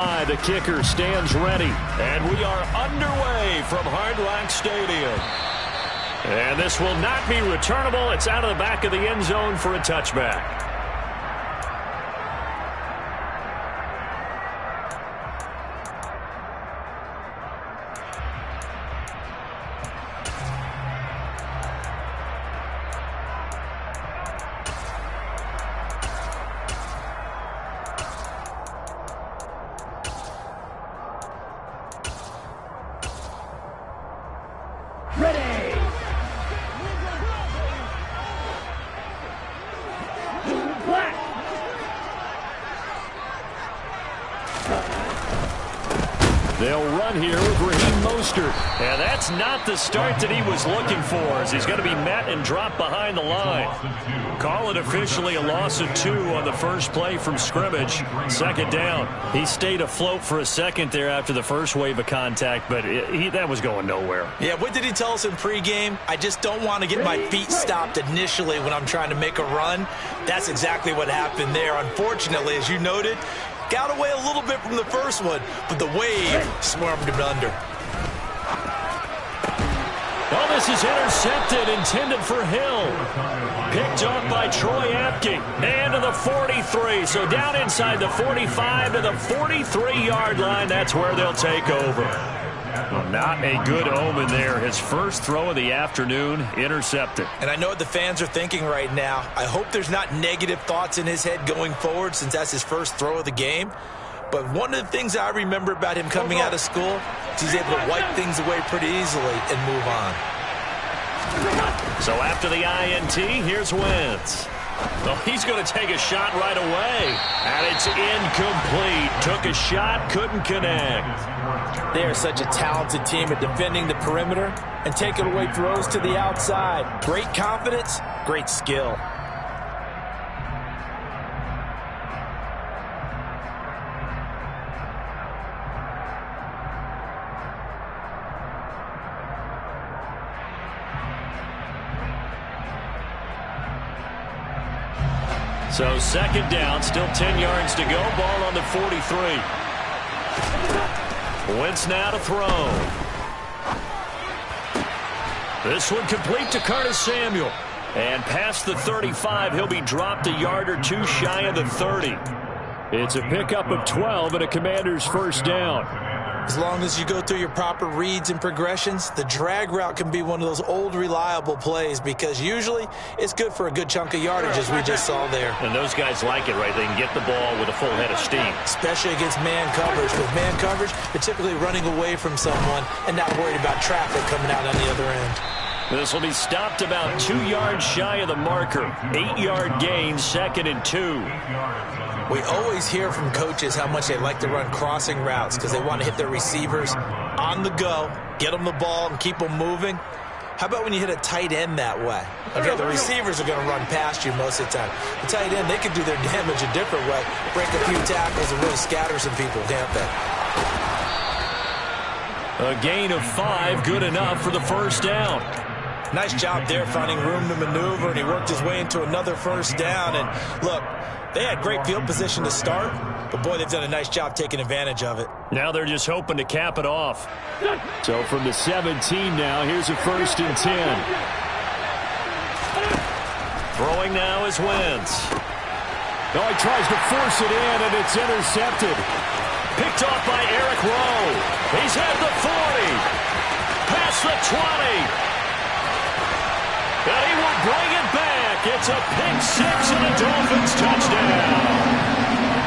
The kicker stands ready, and we are underway from Hard Rock Stadium. And this will not be returnable. It's out of the back of the end zone for a touchback. They'll run here with Raheem Mostert. And that's not the start that he was looking for, as he's going to be met and dropped behind the line. Call it officially a loss of 2 on the first play from scrimmage. Second down. He stayed afloat for a second there after the first wave of contact, but that was going nowhere. Yeah, what did he tell us in pregame? I just don't want to get my feet stopped initially when I'm trying to make a run. That's exactly what happened there. Unfortunately, as you noted, got away a little bit from the first one, but the wave swarmed him under. Oh, this is intercepted, intended for Hill. Picked up by Troy Apke. And to the 43. So down inside the 45 to the 43-yard line. That's where they'll take over. Well, not a good omen there. His first throw of the afternoon, intercepted. And I know what the fans are thinking right now. I hope there's not negative thoughts in his head going forward, since that's his first throw of the game. But one of the things I remember about him coming out of school is he's able to wipe things away pretty easily and move on. So after the INT, here's Wentz. Well, he's going to take a shot right away. And it's incomplete. Took a shot, couldn't connect. They are such a talented team at defending the perimeter and taking away throws to the outside. Great confidence, great skill. So second down, still 10 yards to go. Ball on the 43. Wentz now to throw. This one complete to Curtis Samuel. And past the 35, he'll be dropped a yard or 2 shy of the 30. It's a pickup of 12 and a Commander's first down. As long as you go through your proper reads and progressions, the drag route can be one of those old reliable plays, because usually it's good for a good chunk of yardage, as we just saw there. And those guys like it, right? They can get the ball with a full head of steam. Especially against man coverage. With man coverage, they're typically running away from someone and not worried about traffic coming out on the other end. This will be stopped about 2 yards shy of the marker. 8-yard gain, 2nd and 2. We always hear from coaches how much they like to run crossing routes because they want to hit their receivers on the go, get them the ball, and keep them moving. How about when you hit a tight end that way? Okay, the receivers are going to run past you most of the time. The tight end, they can do their damage a different way, break a few tackles and really scatter some people, can't they? A gain of 5, good enough for the first down. Nice job there finding room to maneuver, and he worked his way into another first down. And look, they had great field position to start, but boy, they've done a nice job taking advantage of it. Now they're just hoping to cap it off. So from the 17 now, here's a 1st and 10. Throwing now is Wentz. Oh, he tries to force it in, and it's intercepted. Picked off by Eric Rowe. He's at the 40. Past the 20. And he will bring it back. It's a pick 6 and a Dolphins touchdown.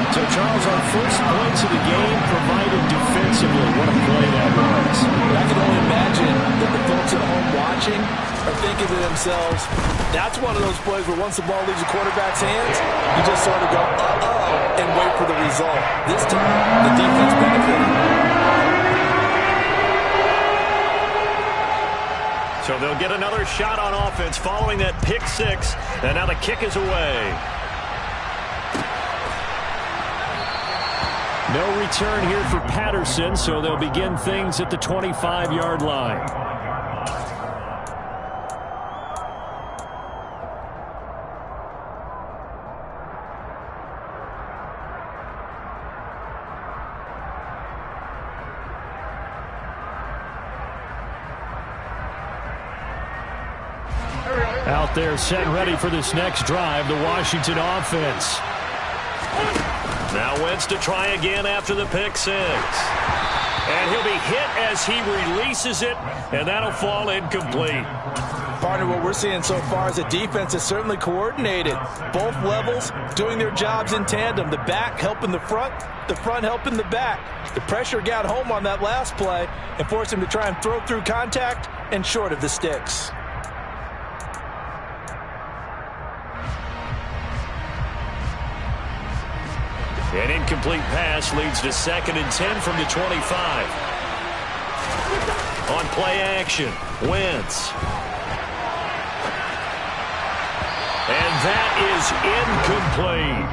So, Charles, our first points of the game provided defensively. What a play that was. I can only imagine that the folks at home watching are thinking to themselves, that's one of those plays where once the ball leaves the quarterback's hands, you just sort of go, uh-oh, and wait for the result. This time, the defense benefited. So they'll get another shot on offense following that pick 6. And now the kick is away. No return here for Patterson, so they'll begin things at the 25-yard line. Out there set and ready for this next drive, the Washington offense. Now Wentz to try again after the pick six. And he'll be hit as he releases it, and that'll fall incomplete. Partner, what we're seeing so far is the defense is certainly coordinated. Both levels doing their jobs in tandem. The back helping the front helping the back. The pressure got home on that last play and forced him to try and throw through contact and short of the sticks. An incomplete pass leads to 2nd and 10 from the 25. On play action, Wentz. And that is incomplete.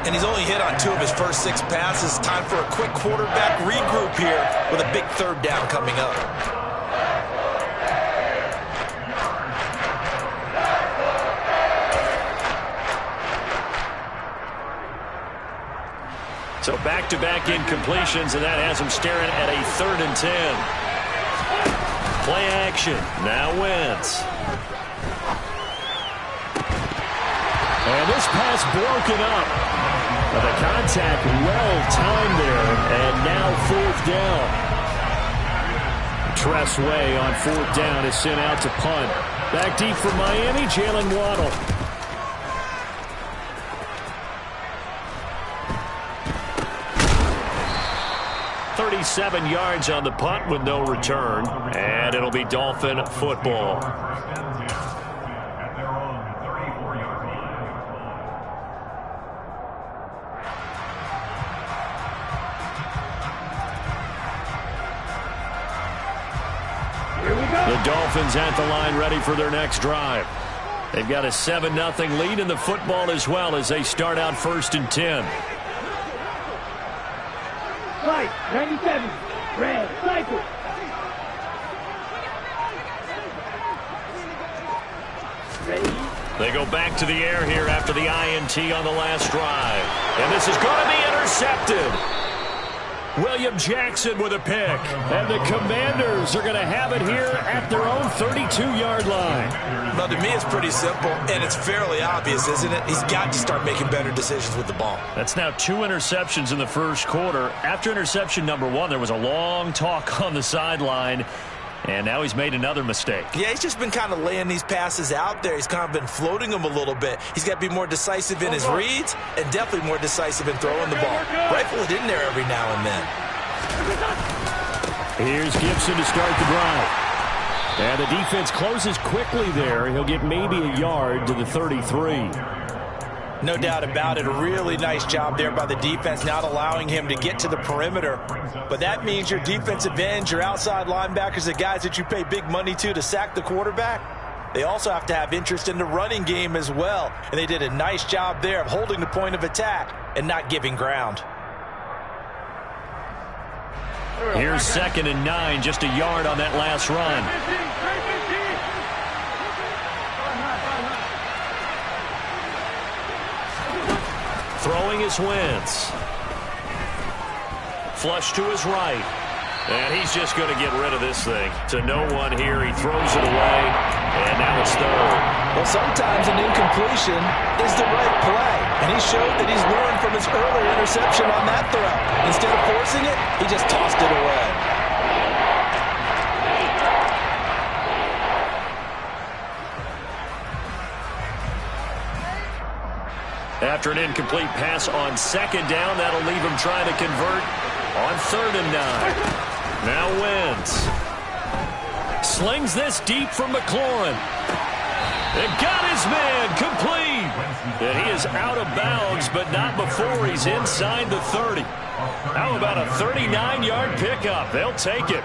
And he's only hit on 2 of his first 6 passes. Time for a quick quarterback regroup here with a big 3rd down coming up. So back-to-back incompletions, and that has him staring at a 3rd and 10. Play action. Now Wentz. And this pass broken up. The contact well-timed there, and now 4th down. Tress Way on 4th down is sent out to punt. Back deep for Miami, Jalen Waddle. 37 yards on the punt with no return, and it'll be Dolphin football. The Dolphins at the line ready for their next drive. They've got a 7-0 lead in the football as well as they start out 1st and 10. Right, 97, red, cycle. Ready? They go back to the air here after the INT on the last drive. And this is going to be intercepted. William Jackson with a pick. And the Commanders are going to have it here at their own 32-yard line. Well, to me, it's pretty simple, and it's fairly obvious, isn't it? He's got to start making better decisions with the ball. That's now 2 interceptions in the first quarter. After interception number 1, there was a long talk on the sideline, and now he's made another mistake. Yeah, he's just been kind of laying these passes out there. He's kind of been floating them a little bit. He's got to be more decisive in his reads and definitely more decisive in throwing the ball. Rifle it in there every now and then. Here's Gibson to start the drive. And the defense closes quickly there. He'll get maybe a yard to the 33. No doubt about it. A really nice job there by the defense, not allowing him to get to the perimeter. But that means your defensive ends, your outside linebackers, the guys that you pay big money to sack the quarterback, they also have to have interest in the running game as well. And they did a nice job there of holding the point of attack and not giving ground. Here's 2nd and 9, just a yard on that last run. Throwing is Wentz. Flush to his right. And he's just going to get rid of this thing. To no one here. He throws it away. And now it's 3rd. Well, sometimes an incompletion is the right play. And he showed that he's learned from his earlier interception on that throw. Instead of forcing it, he just tossed it away. After an incomplete pass on 2nd down, that'll leave him trying to convert on 3rd and 9. Now Wentz slings this deep from McLaurin. And got his man complete. And he is out of bounds, but not before he's inside the 30. How about a 39-yard pickup? They'll take it.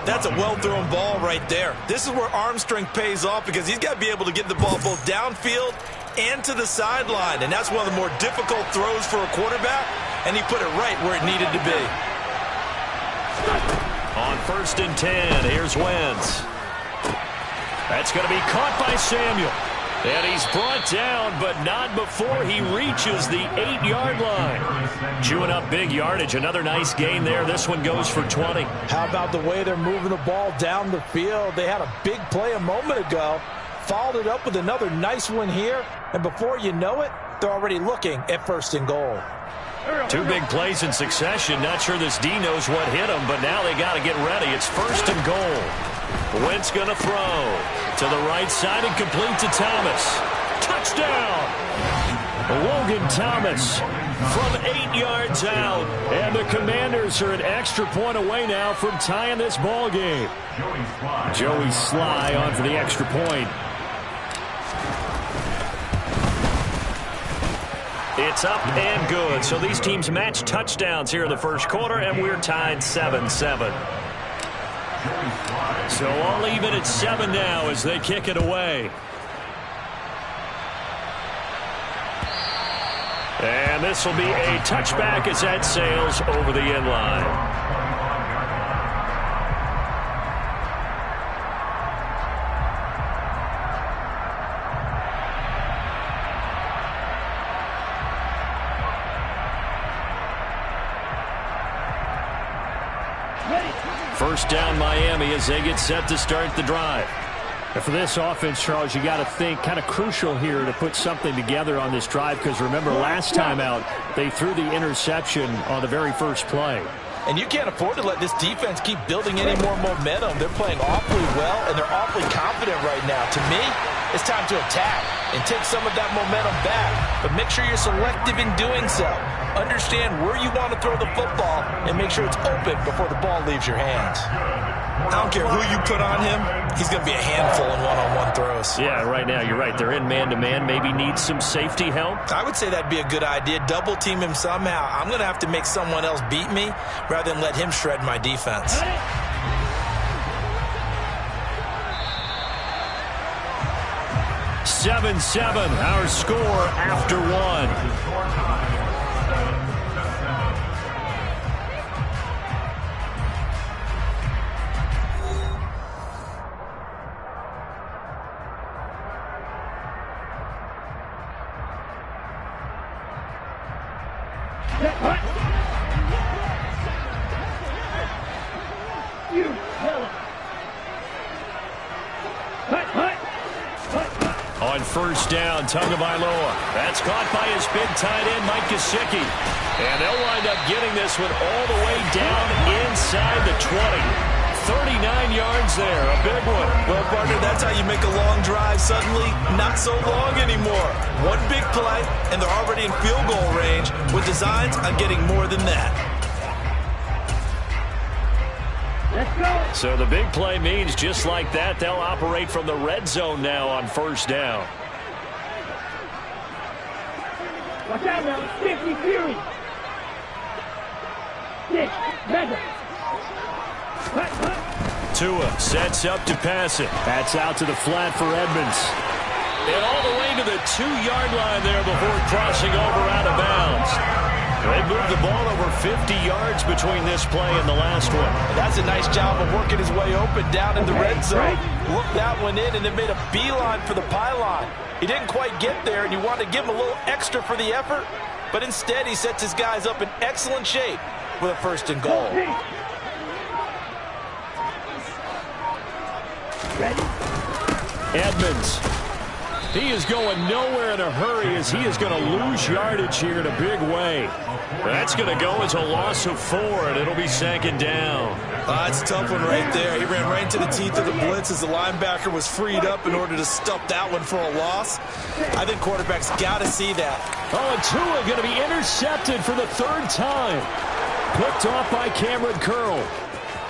That's a well-thrown ball right there. This is where arm strength pays off because he's got to be able to get the ball both downfield and to the sideline. And that's one of the more difficult throws for a quarterback. And he put it right where it needed to be. On 1st and 10, here's Wentz. That's going to be caught by Samuel. And he's brought down, but not before he reaches the 8-yard line. Chewing up big yardage. Another nice gain there. This one goes for 20. How about the way they're moving the ball down the field? They had a big play a moment ago. followed it up with another nice one here, and before you know it, they're already looking at 1st and goal. 2 big plays in succession. Not sure this D knows what hit him, but now they got to get ready. It's 1st and goal. Wentz going to throw to the right side and complete to Thomas. Touchdown! Logan Thomas from 8 yards out. And the Commanders are an extra point away now from tying this ball game. Joey Sly on for the extra point. It's up and good. So these teams match touchdowns here in the first quarter, and we're tied 7-7. So all even at 7 now as they kick it away. And this will be a touchback as that sails over the end line. First down Miami as they get set to start the drive. And for this offense, Charles, you got to think kind of crucial here to put something together on this drive, because remember last time out they threw the interception on the very first play. And you can't afford to let this defense keep building any more momentum. They're playing awfully well, and they're awfully confident right now. To me, it's time to attack and take some of that momentum back. But make sure you're selective in doing so. Understand where you want to throw the football and make sure it's open before the ball leaves your hands. I don't care who you put on him, he's going to be a handful in one-on-one throws. Yeah, right now, you're right. They're in man-to-man. Maybe need some safety help. I would say that'd be a good idea. Double team him somehow. I'm going to have to make someone else beat me rather than let him shred my defense. Seven, our score after 1. On first down, Tagovailoa. That's caught by his big tight end, Mike Gesicki. And they'll wind up getting this one all the way down inside the 20. 39 yards there, a big one. Well, partner, that's how you make a long drive suddenly not so long anymore. One big play, and they're already in field goal range with designs on getting more than that. Let's go. So the big play means just like that, they'll operate from the red zone now on first down. Watch out now. 50 Fury. 6. Mega. Tua sets up to pass it. That's out to the flat for Edmonds. And all the way to the 2-yard line there before crossing over out of bounds. They moved the ball over 50 yards between this play and the last one. That's a nice job of working his way open down in the red zone. Looked that one in and then made a beeline for the pylon. He didn't quite get there, and you want to give him a little extra for the effort, but instead he sets his guys up in excellent shape with a 1st and goal. Edmonds. He is going nowhere in a hurry as he is going to lose yardage here in a big way. That's going to go as a loss of 4, and it'll be 2nd down. That's a tough one right there. He ran right into the teeth of the blitz as the linebacker was freed up in order to stuff that one for a loss. I think quarterbacks got to see that. Oh, and Tua going to be intercepted for the 3rd time. Picked off by Cameron Curl.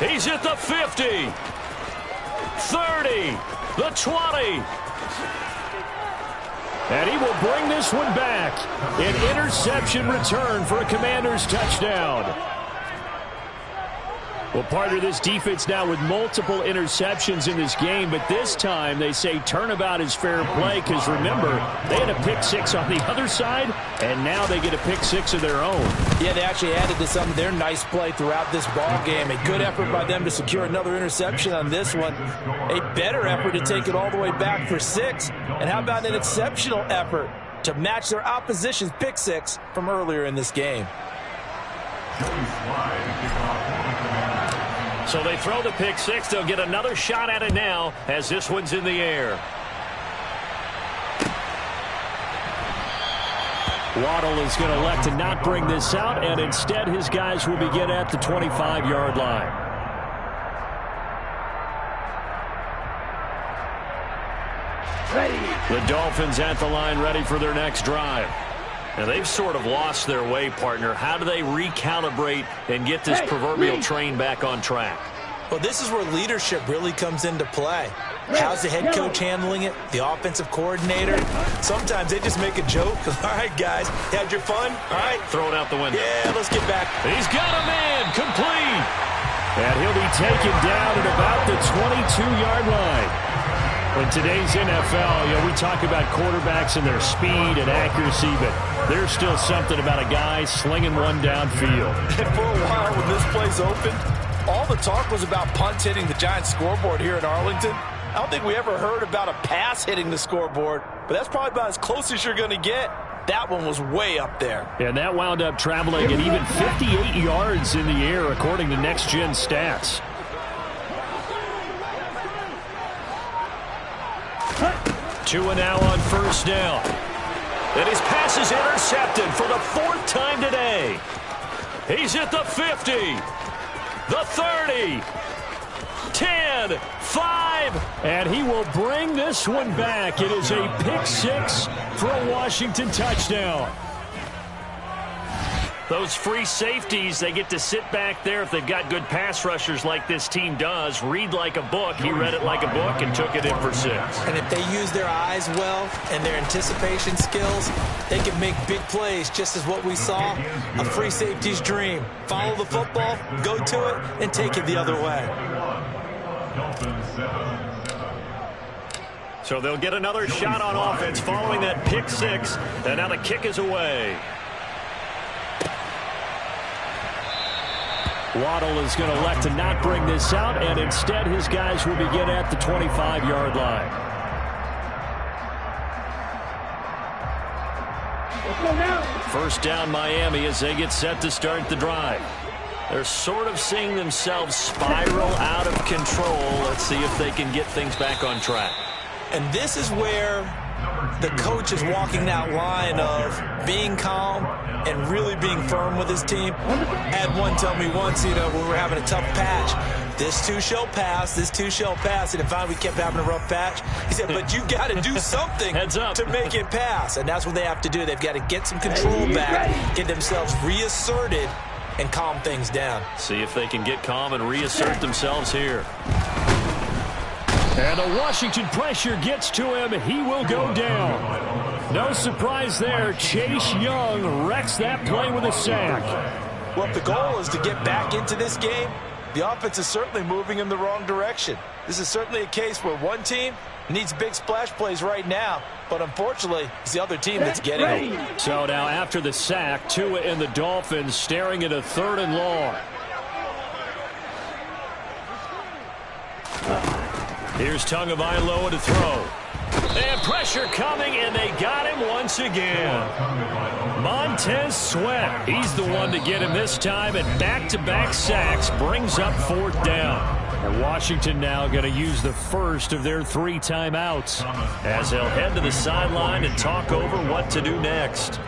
He's at the 50. 30. The 20. And he will bring this one back. An interception return for a Commanders touchdown. Well, partner, this defense now with multiple interceptions in this game, but this time they say turnabout is fair play because, remember, they had a pick 6 on the other side, and now they get a pick 6 of their own. Yeah, they actually added to some of their nice play throughout this ball game. A good effort by them to secure another interception on this one. A better effort to take it all the way back for 6. And how about an exceptional effort to match their opposition's pick 6 from earlier in this game? So they throw the pick 6. They'll get another shot at it now as this one's in the air. Waddle is going to elect to not bring this out, and instead his guys will begin at the 25-yard line. The Dolphins at the line, ready for their next drive. Now, they've sort of lost their way, partner. How do they recalibrate and get this proverbial train back on track? Well, this is where leadership really comes into play. How's the head coach handling it? The offensive coordinator? Sometimes they just make a joke. All right, guys, had your fun? All right. Throw it out the window. Yeah, let's get back. He's got him in. Complete. And he'll be taken down at about the 22-yard line. In today's NFL, we talk about quarterbacks and their speed and accuracy, but there's still something about a guy slinging one downfield. And for a while when this place opened, all the talk was about punts hitting the Giants scoreboard here in Arlington. I don't think we ever heard about a pass hitting the scoreboard, but that's probably about as close as you're going to get. That one was way up there. And that wound up traveling at even 58 yards in the air, according to Next Gen Stats. Tua now on first down. And his pass is intercepted for the 4th time today. He's at the 50, the 30, 10, 5, and he will bring this one back. It is a pick 6 for a Washington touchdown. Those free safeties, they get to sit back there if they've got good pass rushers like this team does. Read like a book. He read it like a book and took it in for 6. And if they use their eyes well and their anticipation skills, they can make big plays, just as what we saw, a free safety's dream. Follow the football, go to it, and take it the other way. So they'll get another shot on offense following that pick 6, and now the kick is away. Waddle is going to elect to not bring this out, and instead his guys will begin at the 25-yard line. First down Miami as they get set to start the drive. They're sort of seeing themselves spiral out of control. Let's see if they can get things back on track. And this is where the coach is walking that line of being calm and really being firm with his team. Had one tell me once, when we were having a tough patch, this too shall pass, this too shall pass. And if we kept having a rough patch, he said, but you got to do something to make it pass. And that's what they have to do. They've got to get some control back, get themselves reasserted, and calm things down. See if they can get calm and reassert themselves here. And the Washington pressure gets to him. He will go down. No surprise there. Chase Young wrecks that play with a sack. Well, if the goal is to get back into this game, the offense is certainly moving in the wrong direction. This is certainly a case where one team needs big splash plays right now, but unfortunately, it's the other team that's getting them. So now after the sack, Tua and the Dolphins staring at a 3rd and long. Here's Tagovailoa to throw. And pressure coming, and they got him once again. Montez Sweat, he's the one to get him this time, and back-to-back sacks brings up 4th down. And Washington now going to use the first of their 3 timeouts as they'll head to the sideline and talk over what to do next.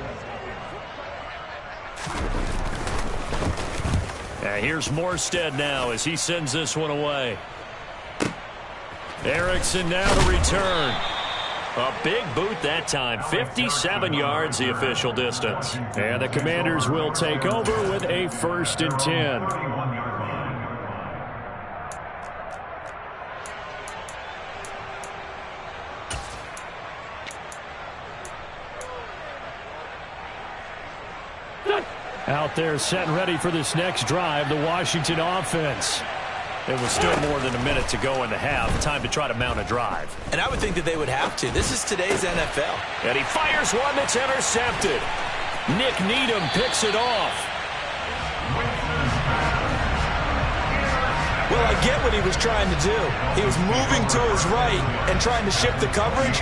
And here's Morstead now as he sends this one away. Erickson now to return. A big boot that time. 57 yards the official distance. And the Commanders will take over with a 1st and 10. Out there set and ready for this next drive, the Washington offense. It was still more than a minute to go in the half. Time to try to mount a drive. And I would think that they would have to. This is today's NFL. And he fires one that's intercepted. Nick Needham picks it off. Well, I get what he was trying to do. He was moving to his right and trying to shift the coverage,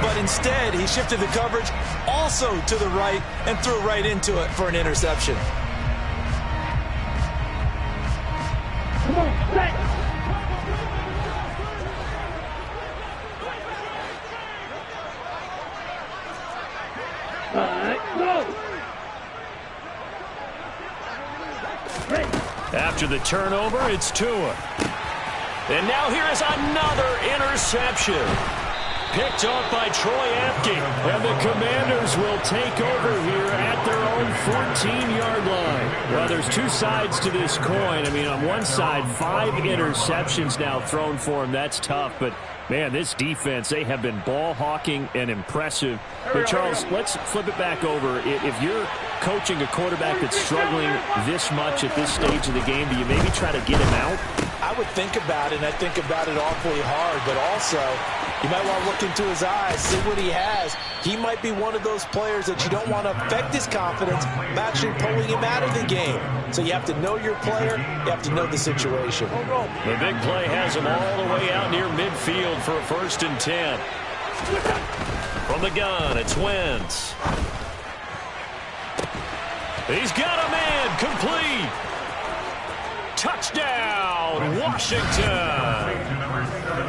but instead he shifted the coverage also to the right and threw right into it for an interception. Come on, set. All right, go. After the turnover, it's Tua. And now here is another interception. Picked off by Troy Apke. And the Commanders will take over here at their own 14-yard line. Well, there's two sides to this coin. I mean, on one side, 5 interceptions now thrown for him. That's tough, but man, this defense, they have been ball hawking and impressive. But Charles, let's flip it back over. If you're coaching a quarterback that's struggling this much at this stage of the game, do you maybe try to get him out? I would think about it, and I think about it awfully hard, but also you might want to look into his eyes, see what he has. He might be one of those players that you don't want to affect his confidence by actually pulling him out of the game. So you have to know your player, you have to know the situation. The big play has him all the way out near midfield for a 1st and 10. From the gun, it's Wentz. He's got a man, complete. Touchdown, Washington.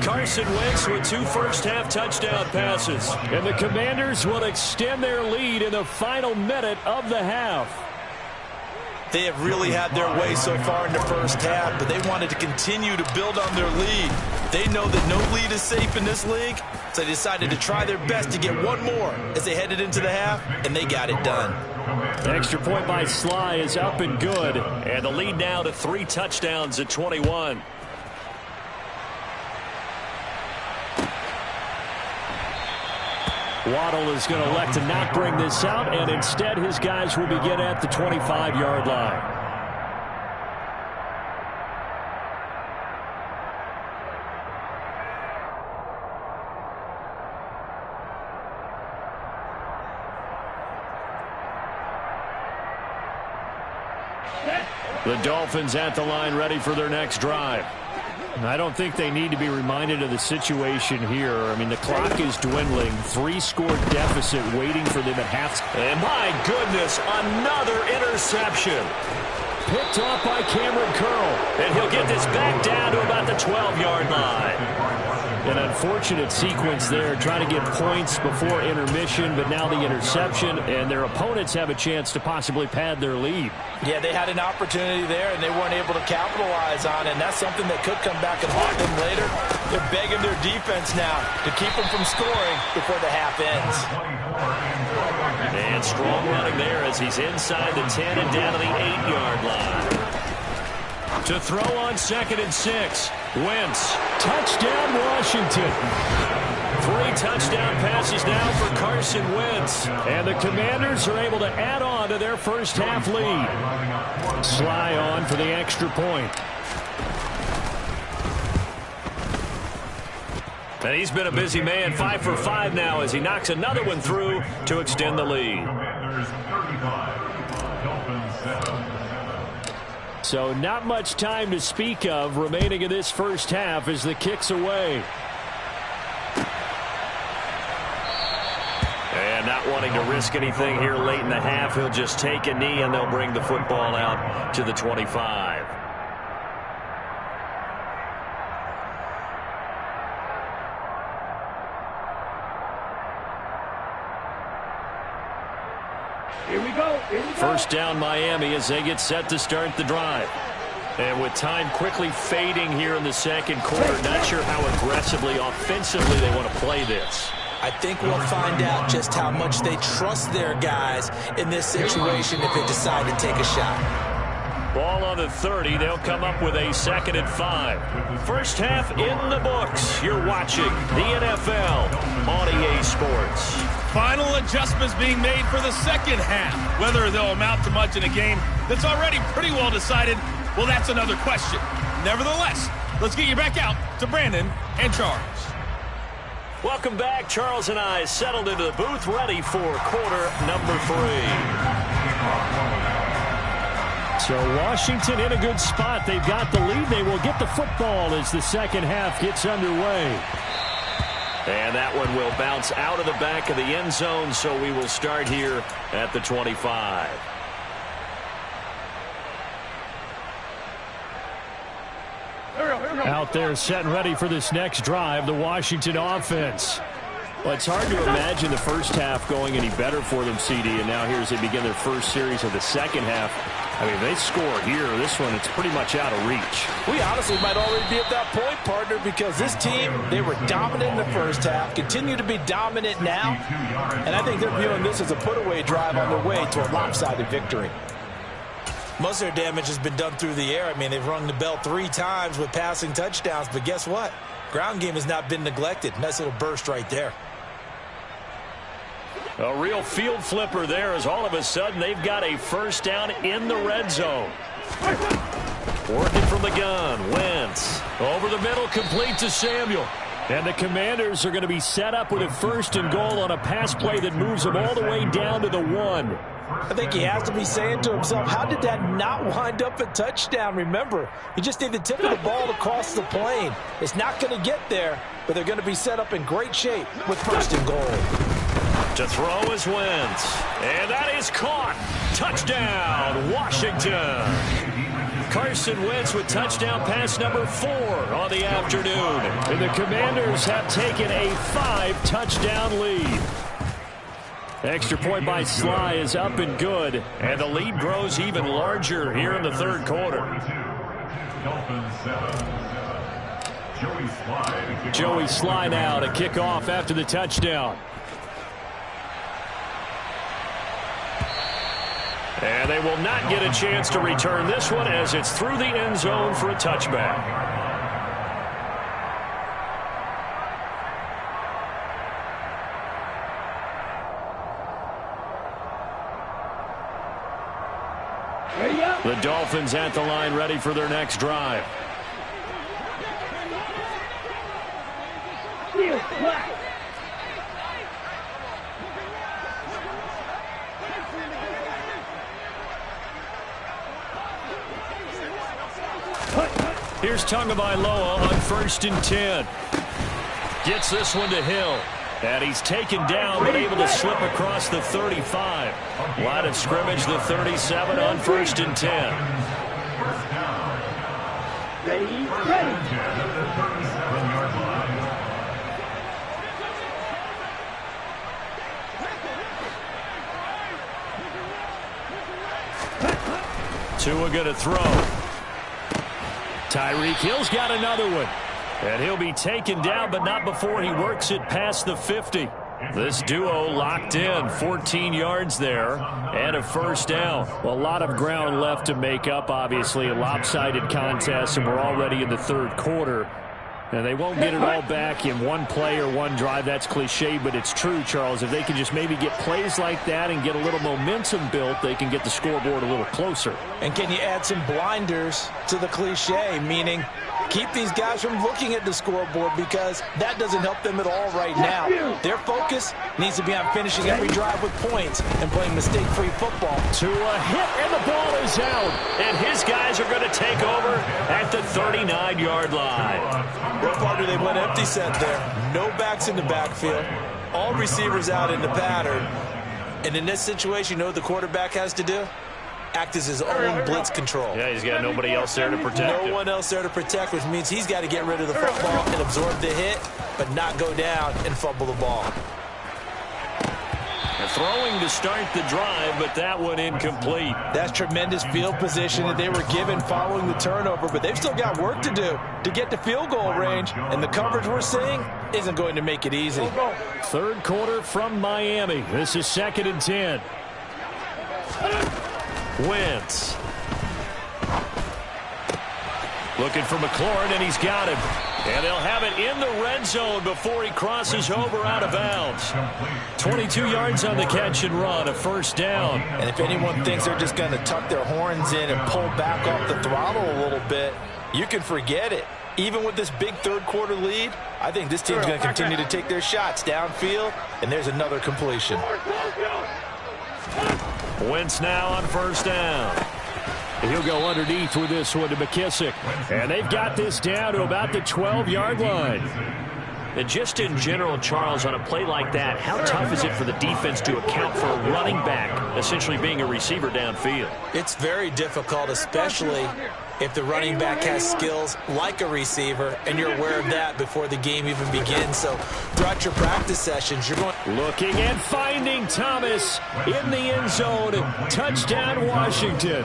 Carson Wentz with 2 first-half touchdown passes. And the Commanders will extend their lead in the final minute of the half. They have really had their way so far in the first half, but they wanted to continue to build on their lead. They know that no lead is safe in this league, so they decided to try their best to get one more as they headed into the half, and they got it done. Extra point by Sly is up and good, and the lead now to 3 touchdowns at 21. Waddle is going to elect to not bring this out, and instead his guys will begin at the 25-yard line. The Dolphins at the line ready for their next drive. I don't think they need to be reminded of the situation here. I mean, the clock is dwindling. 3-score deficit waiting for them at half. And my goodness, another interception. Picked off by Cameron Curl. And he'll get this back down to about the 12-yard line. An unfortunate sequence there, trying to get points before intermission, but now the interception, and their opponents have a chance to possibly pad their lead. Yeah, they had an opportunity there, and they weren't able to capitalize on it, and that's something that could come back and haunt them later. They're begging their defense now to keep them from scoring before the half ends. And strong running there as he's inside the 10 and down to the 8-yard line. To throw on 2nd and 6. Wentz. Touchdown, Washington. 3 touchdown passes now for Carson Wentz. And the Commanders are able to add on to their first half lead. Sly on for the extra point. And he's been a busy man, 5 for 5 now as he knocks another one through to extend the lead. So not much time to speak of remaining in this first half as the kick's away. And not wanting to risk anything here late in the half, he'll just take a knee and they'll bring the football out to the 25. Here we go. First down Miami as they get set to start the drive. And with time quickly fading here in the second quarter, not sure how aggressively, offensively they want to play this. I think we'll find out just how much they trust their guys in this situation if they decide to take a shot. Ball on the 30. They'll come up with a 2nd and 5. First half in the books. You're watching the NFL on EA Sports. Final adjustments being made for the second half. Whether they'll amount to much in a game that's already pretty well decided, well, that's another question. Nevertheless, let's get you back out to Brandon and Charles. Welcome back. Charles and I settled into the booth, ready for quarter number 3. So Washington in a good spot. They've got the lead. They will get the football as the second half gets underway. And that one will bounce out of the back of the end zone, so we will start here at the 25. Out there set and ready for this next drive, the Washington offense. Well, it's hard to imagine the first half going any better for them, CD, and now here as they begin their first series of the second half. I mean, they score here. This one, it's pretty much out of reach. We honestly might already be at that point, partner, because this team, they were dominant in the first half, continue to be dominant now, and I think they're viewing this as a put-away drive on their way to a lopsided victory. Most of their damage has been done through the air. I mean, they've rung the bell 3 times with passing touchdowns, but guess what? Ground game has not been neglected. Nice little burst right there. A real field flipper there as all of a sudden they've got a first down in the red zone. Working from the gun. Wentz over the middle, complete to Samuel. And the Commanders are going to be set up with a 1st and goal on a pass play that moves them all the way down to the 1. I think he has to be saying to himself, how did that not wind up a touchdown? Remember, you just need the tip of the ball to cross the plane. It's not going to get there, but they're going to be set up in great shape with 1st and goal. To throw is Wentz. And that is caught. Touchdown, Washington. Carson Wentz with touchdown pass number 4 on the afternoon. And the Commanders have taken a 5-touchdown lead. Extra point by Sly is up and good. And the lead grows even larger here in the 3rd quarter. Joey Sly now to kick off after the touchdown. And they will not get a chance to return this one as it's through the end zone for a touchback. The Dolphins at the line ready for their next drive. Here's Tagovailoa on 1st and 10. Gets this one to Hill. And he's taken down but able to slip across the 35. Line of scrimmage, the 37 on 1st and 10. Tua going to throw. Tyreek Hill's got another one. And he'll be taken down, but not before he works it past the 50. This duo locked in, 14 yards there, and a 1st down. Well, a lot of ground left to make up, obviously. A lopsided contest, and we're already in the 3rd quarter. And they won't get it all back in one play or one drive. That's cliche, but it's true, Charles. If they can just maybe get plays like that and get a little momentum built, they can get the scoreboard a little closer. And can you add some blinders to the cliche, meaning keep these guys from looking at the scoreboard, because that doesn't help them at all right now. Their focus needs to be on finishing every drive with points and playing mistake-free football. To a hit, and the ball is out. And his guys are going to take over at the 39-yard line. Well, partner, they went empty set there. No backs in the backfield. All receivers out in the pattern. And in this situation, you know what the quarterback has to do? Act as his own blitz control. Yeah, he's got nobody else there to protect him. No one else there to protect, which means he's got to get rid of the football and absorb the hit, but not go down and fumble the ball. Throwing to start the drive, but that one incomplete. That's tremendous field position that they were given following the turnover, but they've still got work to do to get to field goal range, and the coverage we're seeing isn't going to make it easy. 3rd quarter from Miami. This is 2nd and 10. Wentz. Looking for McLaurin, and he's got him. And they'll have it in the red zone before he crosses over out of bounds. 22 yards on the catch and run, a 1st down. And if anyone thinks they're just going to tuck their horns in and pull back off the throttle a little bit, you can forget it. Even with this big 3rd quarter lead, I think this team's going to continue to take their shots downfield, and there's another completion. Wentz now on 1st down. He'll go underneath with this one to McKissick. And they've got this down to about the 12-yard line. And just in general, Charles, on a play like that, how tough is it for the defense to account for a running back essentially being a receiver downfield? It's very difficult, especially if the running back has skills like a receiver, and you're aware of that before the game even begins. So throughout your practice sessions, you're going... Looking and finding Thomas in the end zone. Touchdown, Washington.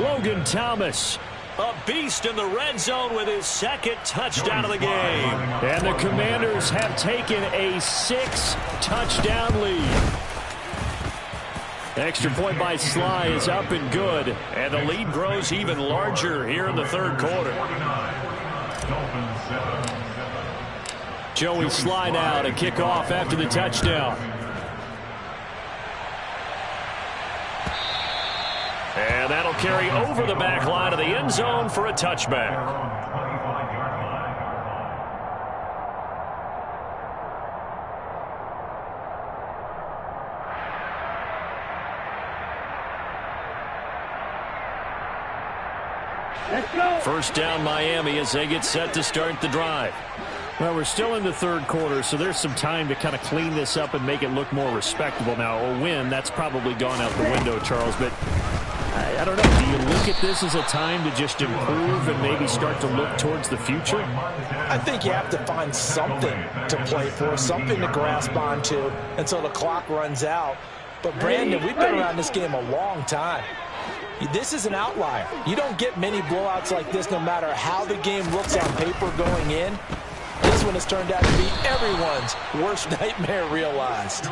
Logan Thomas, a beast in the red zone with his second touchdown of the game. And the Commanders have taken a 6-touchdown lead. Extra point by Sly is up and good. And the lead grows even larger here in the third quarter. Joey Sly now to kick off after the touchdown. And that'll carry over the back line of the end zone for a touchback. First down Miami as they get set to start the drive. Well, we're still in the third quarter, so there's some time to kind of clean this up and make it look more respectable. Now, a win, that's probably gone out the window, Charles, but I don't know. Do you look at this as a time to just improve and maybe start to look towards the future? I think you have to find something to play for, something to grasp onto until the clock runs out. But, Brandon, we've been around this game a long time. This is an outlier. You don't get many blowouts like this no matter how the game looks on paper going in. This one has turned out to be everyone's worst nightmare realized.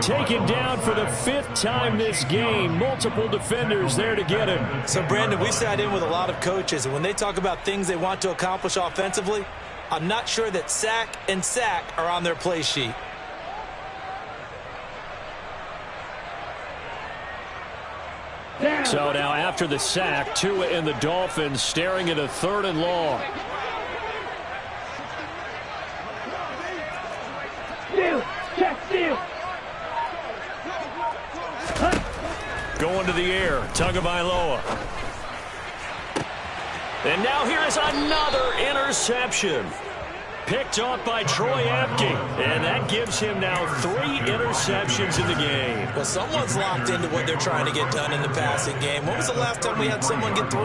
Taken down for the 5th time this game. Multiple defenders there to get him. So, Brandon, we sat in with a lot of coaches, and when they talk about things they want to accomplish offensively, I'm not sure that sack and sack are on their play sheet. So now after the sack, Tua and the Dolphins staring at a 3rd and long. Steal. Going to the air, Tagovailoa. And now here is another interception. Picked off by Troy Apke. And that gives him now 3 interceptions in the game. Well, someone's locked into what they're trying to get done in the passing game. When was the last time we had someone get 3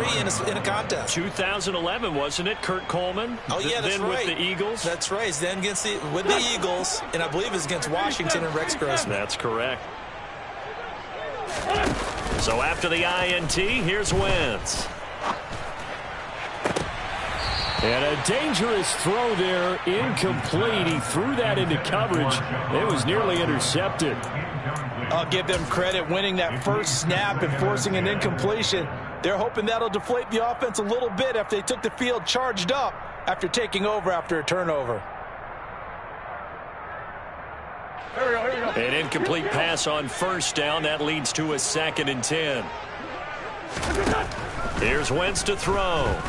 in a contest? 2011, wasn't it? Kurt Coleman. Oh, yeah, that's then right. With the Eagles. That's right. Then with the Eagles, and I believe it's against Washington and Rex Grossman. That's correct. So after the INT, here's Wentz. And a dangerous throw there, incomplete. He threw that into coverage. It was nearly intercepted. I'll give them credit winning that first snap and forcing an incompletion. They're hoping that'll deflate the offense a little bit after they took the field charged up after taking over after a turnover. An incomplete pass on first down. That leads to a 2nd and 10. Here's Wentz to throw.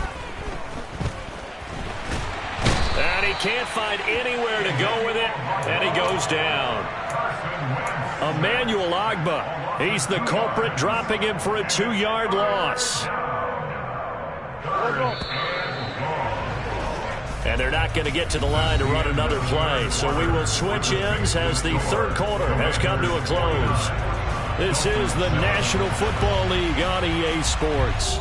And he can't find anywhere to go with it, and he goes down. Emmanuel Ogbah, he's the culprit, dropping him for a 2-yard loss. And they're not going to get to the line to run another play, so we will switch ends as the third quarter has come to a close. This is the National Football League on EA Sports.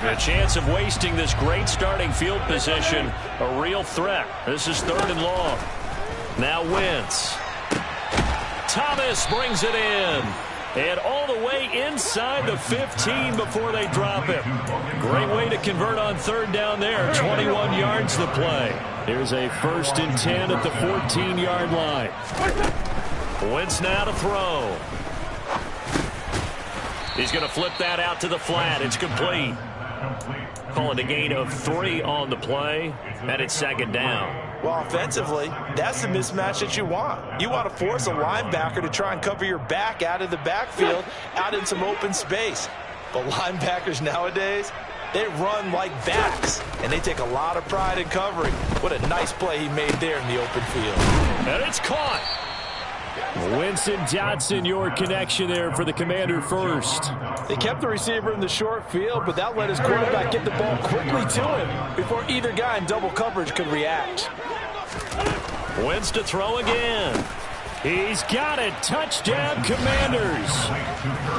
A chance of wasting this great starting field position, a real threat. This is 3rd and long. Now Wentz. Thomas brings it in. And all the way inside the 15 before they drop it. Great way to convert on 3rd down there. 21 yards to play. Here's a 1st and 10 at the 14-yard line. Wentz now to throw. He's going to flip that out to the flat. It's complete. Calling a gain of 3 on the play, and it's 2nd down. Well, offensively, that's the mismatch that you want. You want to force a linebacker to try and cover your back out of the backfield, out in some open space. But linebackers nowadays, they run like backs, and they take a lot of pride in covering. What a nice play he made there in the open field. And it's caught. Winston Johnson, your connection there for the Commander first. They kept the receiver in the short field, but that let his quarterback get the ball quickly to him before either guy in double coverage could react. Wentz to throw again. He's got it. Touchdown, Commanders.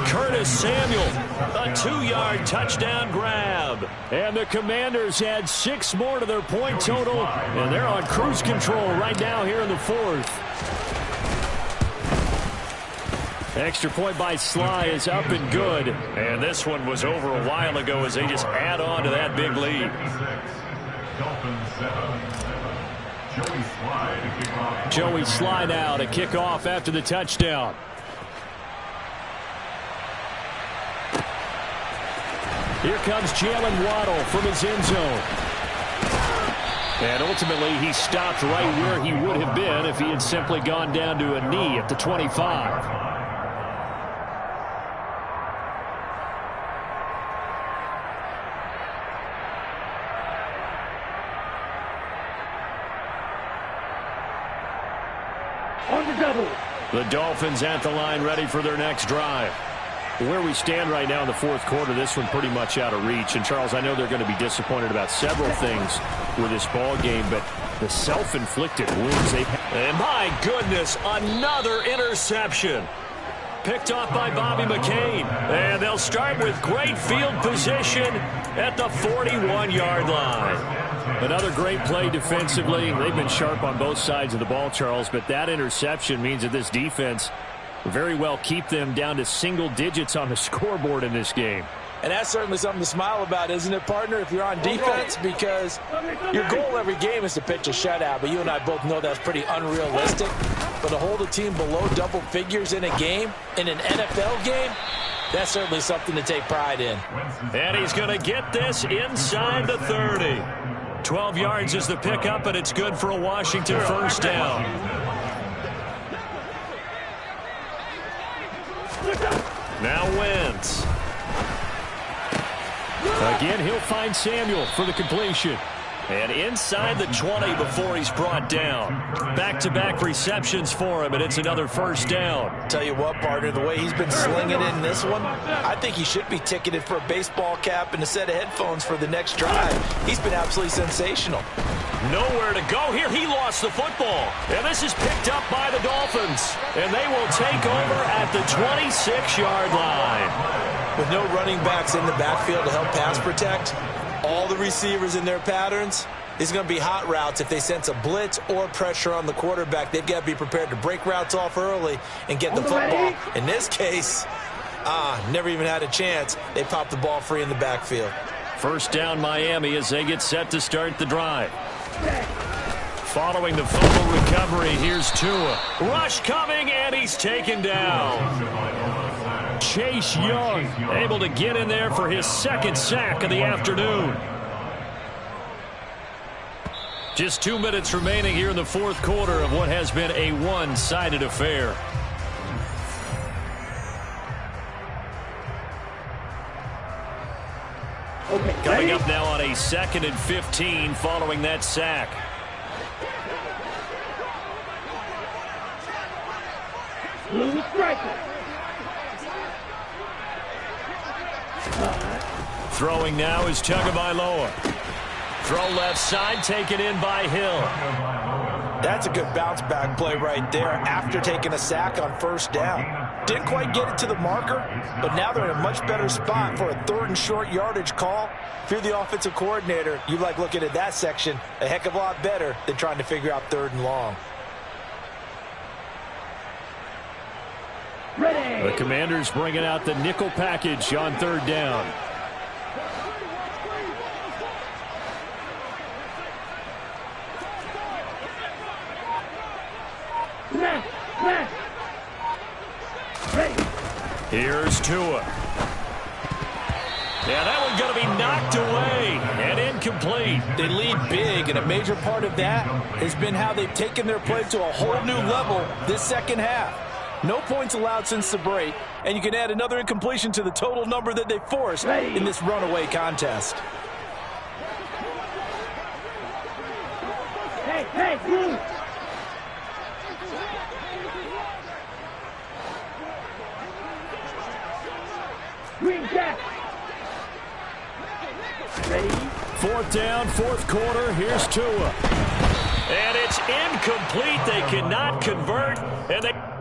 Curtis Samuel, a 2-yard touchdown grab. And the Commanders add 6 more to their point total, and they're on cruise control right now here in the 4th. Extra point by Sly is up and good. And this one was over a while ago as they just add on to that big lead. Joey Sly now to kick off after the touchdown. Here comes Jalen Waddle from his end zone. And ultimately, he stopped right where he would have been if he had simply gone down to a knee at the 25. The Dolphins at the line, ready for their next drive. Where we stand right now in the 4th quarter, this one pretty much out of reach. And, Charles, I know they're going to be disappointed about several things with this ball game, but the self-inflicted wounds they've had. And my goodness, another interception. Picked off by Bobby McCain. And they'll start with great field position at the 41-yard line. Another great play defensively. They've been sharp on both sides of the ball, Charles, but that interception means that this defense very well keep them down to single digits on the scoreboard in this game. And that's certainly something to smile about, isn't it, partner, if you're on defense? Because your goal every game is to pitch a shutout, but you and I both know that's pretty unrealistic. But to hold a team below double figures in a game, in an NFL game, that's certainly something to take pride in. And he's going to get this inside the 30. 12 yards is the pickup, and it's good for a Washington first down. Now Wentz. Again, he'll find Samuel for the completion. And inside the 20 before he's brought down. Back-to-back receptions for him, and it's another first down. Tell you what, partner, the way he's been slinging in this one, I think he should be ticketed for a baseball cap and a set of headphones for the next drive. He's been absolutely sensational. Nowhere to go here. He lost the football. And this is picked up by the Dolphins. And they will take over at the 26-yard line. With no running backs in the backfield to help pass protect, all the receivers in their patterns, it's going to be hot routes. If they sense a blitz or pressure on the quarterback, they've got to be prepared to break routes off early and get the football. In this case, never even had a chance. They popped the ball free in the backfield. First down Miami as they get set to start the drive. Following the fumble recovery, here's Tua. Rush coming, and he's taken down. Chase Young able to get in there for his second sack of the afternoon. Just 2 minutes remaining here in the 4th quarter of what has been a one-sided affair. Coming up now on a 2nd and 15 following that sack. Throwing now is Tagovailoa. Throw left side, taken in by Hill. That's a good bounce back play right there after taking a sack on first down. Didn't quite get it to the marker, but now they're in a much better spot for a 3rd and short yardage call. If you're the offensive coordinator, you like looking at that section a heck of a lot better than trying to figure out 3rd and long. The Commanders bringing out the nickel package on 3rd down. Here's Tua. Yeah, that one's going to be knocked away and incomplete. They lead big, and a major part of that has been how they've taken their play to a whole new level this second half. No points allowed since the break, and you can add another incompletion to the total number that they forced in this runaway contest. Hey, move! Green Jack! Ready? 4th down, 4th quarter. Here's Tua. And it's incomplete. They cannot convert, and they...